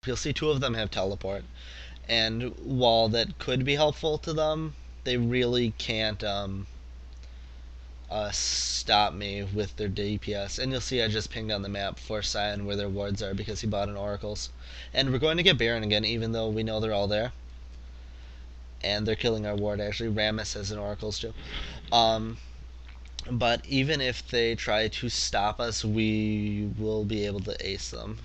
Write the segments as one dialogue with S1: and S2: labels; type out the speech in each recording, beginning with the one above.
S1: You'll see two of them have teleport, and while that could be helpful to them, they really can't stop me with their DPS. And you'll see I just pinged on the map for Cyan where their wards are because he bought an Oracles. And we're going to get Baron again, even though we know they're all there. And they're killing our ward, actually. Rammus has an Oracles too. But even if they try to stop us, we will be able to ace them.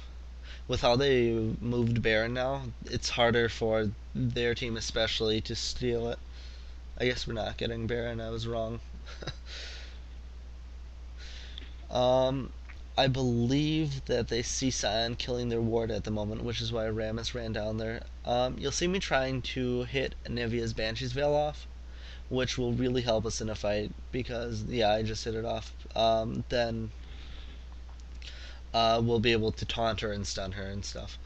S1: With how they moved Baron now, it's harder for their team especially to steal it. I guess we're not getting Baron, I was wrong. I believe that they see Cyan killing their ward at the moment, which is why Rammus ran down there. You'll see me trying to hit Nivea's Banshee's Veil off, which will really help us in a fight, because, yeah, I just hit it off. Then we'll be able to taunt her and stun her and stuff.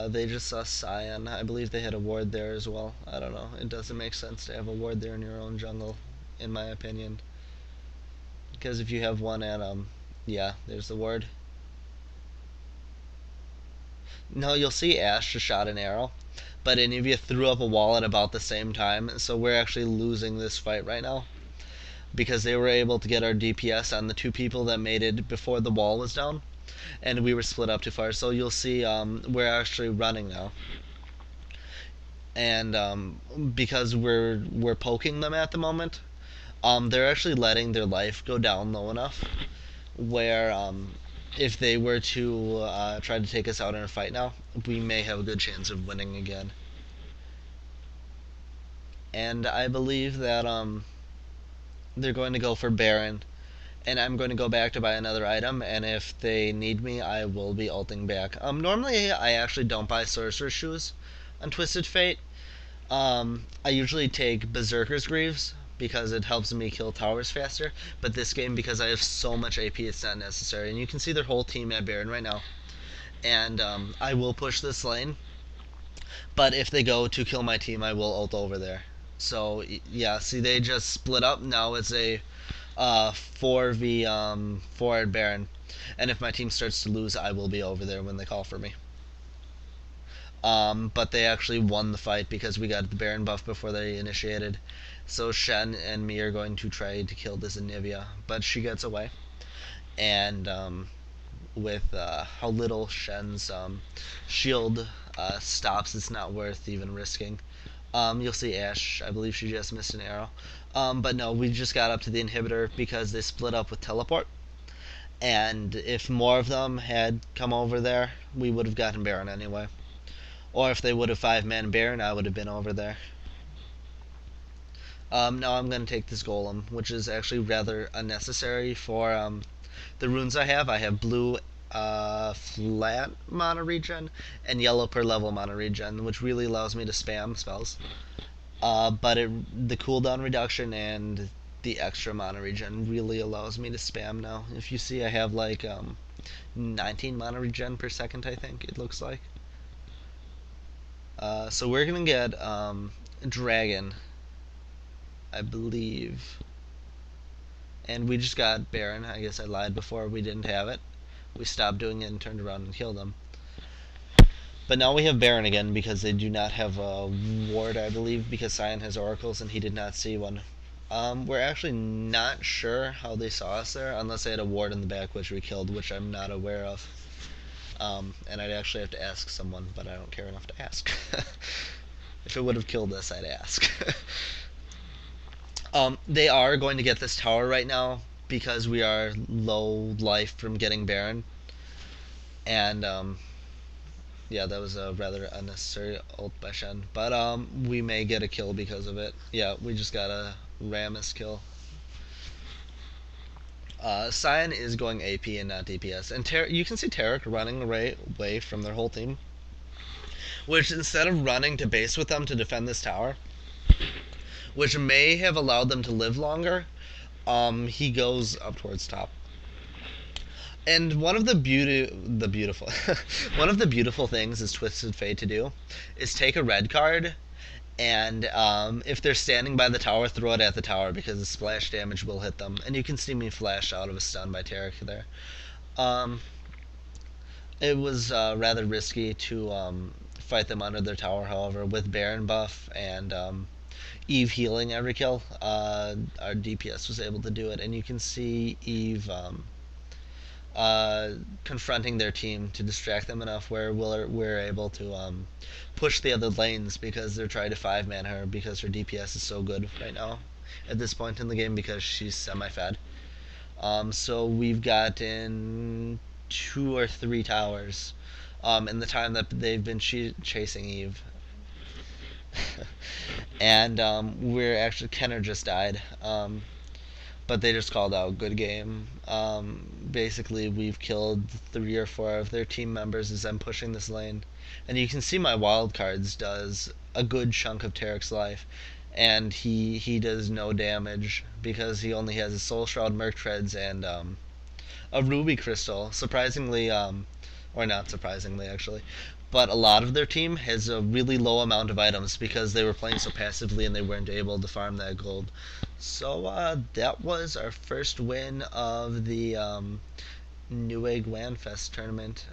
S1: They just saw Cyan. I believe they had a ward there as well. I don't know. It doesn't make sense to have a ward there in your own jungle, in my opinion. Because if you have one at, yeah, there's the ward. No, you'll see Ashe just shot an arrow, but Anivia threw up a wall at about the same time, so we're actually losing this fight right now. Because they were able to get our DPS on the two people that made it before the wall was down, and we were split up too far. So you'll see we're actually running now. And because we're poking them at the moment, they're actually letting their life go down low enough where if they were to try to take us out in a fight now, we may have a good chance of winning again. And I believe that they're going to go for Baron, and I'm going to go back to buy another item, and if they need me, I will be ulting back. Normally, I actually don't buy Sorcerer's Shoes on Twisted Fate. I usually take Berserker's Greaves, because it helps me kill towers faster, but this game, because I have so much AP, it's not necessary. And you can see their whole team at Baron right now. And I will push this lane, but if they go to kill my team, I will ult over there. So, yeah, see, they just split up. Now it's a 4v4 at Baron. And if my team starts to lose, I will be over there when they call for me. But they actually won the fight because we got the Baron buff before they initiated. So Shen and me are going to try to kill this Anivia, but she gets away. And with how little Shen's shield stops, it's not worth even risking. You'll see Ashe, I believe she just missed an arrow. But no, we just got up to the inhibitor because they split up with teleport. And if more of them had come over there, we would have gotten Baron anyway. Or if they would have 5-man Baron, I would have been over there. Now I'm going to take this Golem, which is actually rather unnecessary for the runes I have. I have blue flat mana regen and yellow per level mana regen, which really allows me to spam spells. But the cooldown reduction and the extra mana regen really allows me to spam now. If you see, I have like 19 mana regen per second, I think it looks like. So we're going to get Dragon, I believe. And we just got Baron. I guess I lied before. We didn't have it. We stopped doing it and turned around and killed them. But now we have Baron again because they do not have a ward, I believe, because Cyan has Oracles and he did not see one. We're actually not sure how they saw us there, unless they had a ward in the back which we killed, which I'm not aware of. And I'd actually have to ask someone, but I don't care enough to ask. If it would have killed us, I'd ask. They are going to get this tower right now because we are low life from getting Baron. And, yeah, that was a rather unnecessary ult by Shen. But, we may get a kill because of it. Yeah, we just got a Rammus kill. Cyan is going AP and not DPS. And you can see Taric running away from their whole team. Which, instead of running to base with them to defend this tower, which may have allowed them to live longer, he goes up towards top. And one of the beautiful one of the beautiful things is Twisted Fate to do is take a red card and if they're standing by the tower, throw it at the tower because the splash damage will hit them. And you can see me flash out of a stun by Taric there. It was rather risky to fight them under their tower. However, with Baron buff and Eve healing every kill, our DPS was able to do it, and you can see Eve confronting their team to distract them enough where we're able to push the other lanes because they're trying to 5-man her because her DPS is so good right now at this point in the game because she's semi-fad. So we've gotten 2 or 3 towers in the time that they've been chasing Eve. And we're actually Kenner just died, but they just called out good game. Basically, we've killed 3 or 4 of their team members as I'm pushing this lane, and you can see my wild cards does a good chunk of Tarek's life, and he does no damage because he only has a Soul Shroud, Merc Treads, and a Ruby Crystal. Surprisingly, or not surprisingly actually, but a lot of their team has a really low amount of items because they were playing so passively and they weren't able to farm that gold. So that was our first win of the NewEgg WanFest tournament.